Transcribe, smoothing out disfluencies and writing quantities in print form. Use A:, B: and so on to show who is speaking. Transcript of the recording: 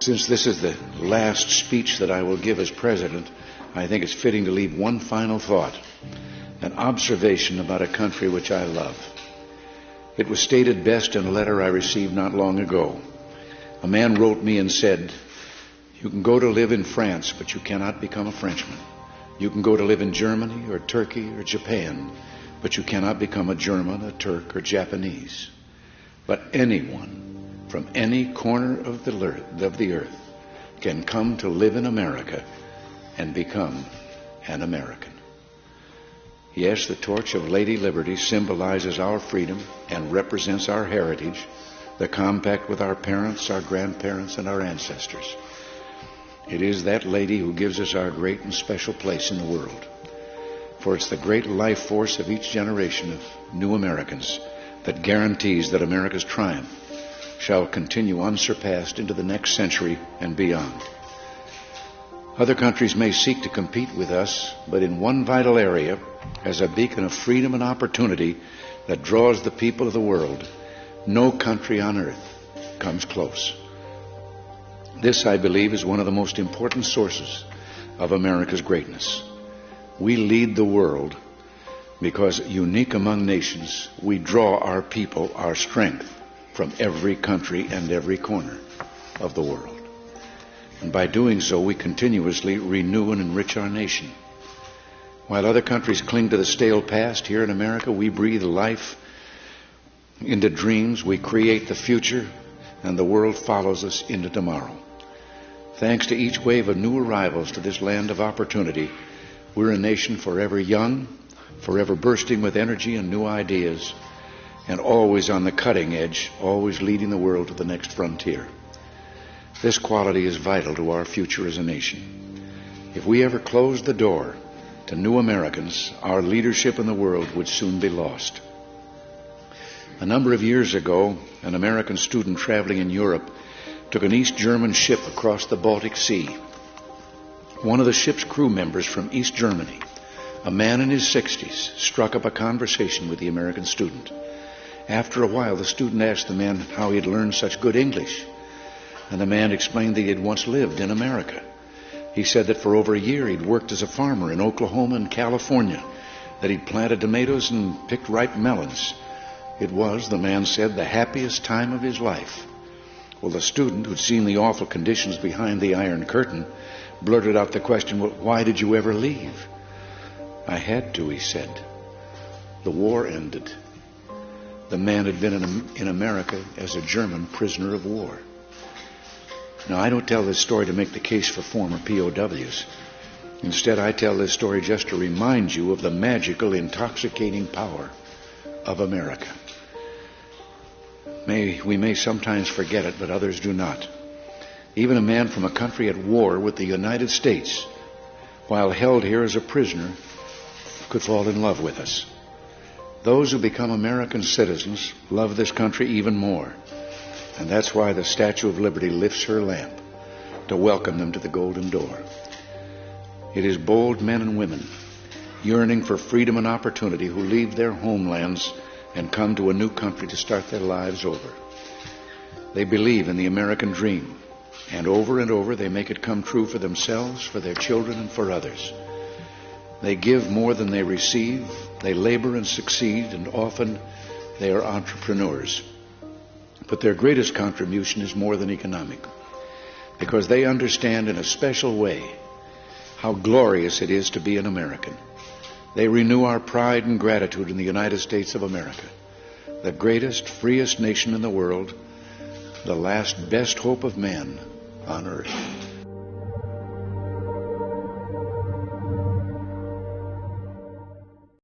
A: Since this is the last speech that I will give as president, I think it's fitting to leave one final thought, an observation about a country which I love. It was stated best in a letter I received not long ago. A man wrote me and said, "You can go to live in France, but you cannot become a Frenchman. You can go to live in Germany or Turkey or Japan, but you cannot become a German, a Turk, or Japanese. But anyone from any corner of the earth can come to live in America and become an American." Yes, the torch of Lady Liberty symbolizes our freedom and represents our heritage, the compact with our parents, our grandparents, and our ancestors. It is that lady who gives us our great and special place in the world. For it's the great life force of each generation of new Americans that guarantees that America's triumph shall continue unsurpassed into the next century and beyond. Other countries may seek to compete with us, but in one vital area, as a beacon of freedom and opportunity that draws the people of the world, no country on earth comes close. This, I believe, is one of the most important sources of America's greatness. We lead the world because, unique among nations, we draw our people, our strength, from every country and every corner of the world. And by doing so, we continuously renew and enrich our nation. While other countries cling to the stale past, here in America, we breathe life into dreams, we create the future, and the world follows us into tomorrow. Thanks to each wave of new arrivals to this land of opportunity, we're a nation forever young, forever bursting with energy and new ideas, and always on the cutting edge, always leading the world to the next frontier. This quality is vital to our future as a nation. If we ever closed the door to new Americans, our leadership in the world would soon be lost. A number of years ago, an American student traveling in Europe took an East German ship across the Baltic Sea. One of the ship's crew members from East Germany, a man in his 60s, struck up a conversation with the American student. After a while, the student asked the man how he had learned such good English, and the man explained that he had once lived in America. He said that for over a year he'd worked as a farmer in Oklahoma and California, that he'd planted tomatoes and picked ripe melons. It was, the man said, the happiest time of his life. Well, the student, who'd seen the awful conditions behind the Iron Curtain, blurted out the question, "Well, why did you ever leave?" "I had to," he said. The war ended. The man had been in America as a German prisoner of war. Now, I don't tell this story to make the case for former POWs. Instead, I tell this story just to remind you of the magical, intoxicating power of America. We may sometimes forget it, but others do not. Even a man from a country at war with the United States, while held here as a prisoner, could fall in love with us. Those who become American citizens love this country even more. And that's why the Statue of Liberty lifts her lamp to welcome them to the golden door. It is bold men and women yearning for freedom and opportunity who leave their homelands and come to a new country to start their lives over. They believe in the American dream, and over they make it come true for themselves, for their children, and for others. They give more than they receive, they labor and succeed, and often they are entrepreneurs. But their greatest contribution is more than economic, because they understand in a special way how glorious it is to be an American. They renew our pride and gratitude in the United States of America, the greatest, freest nation in the world, the last best hope of man on earth.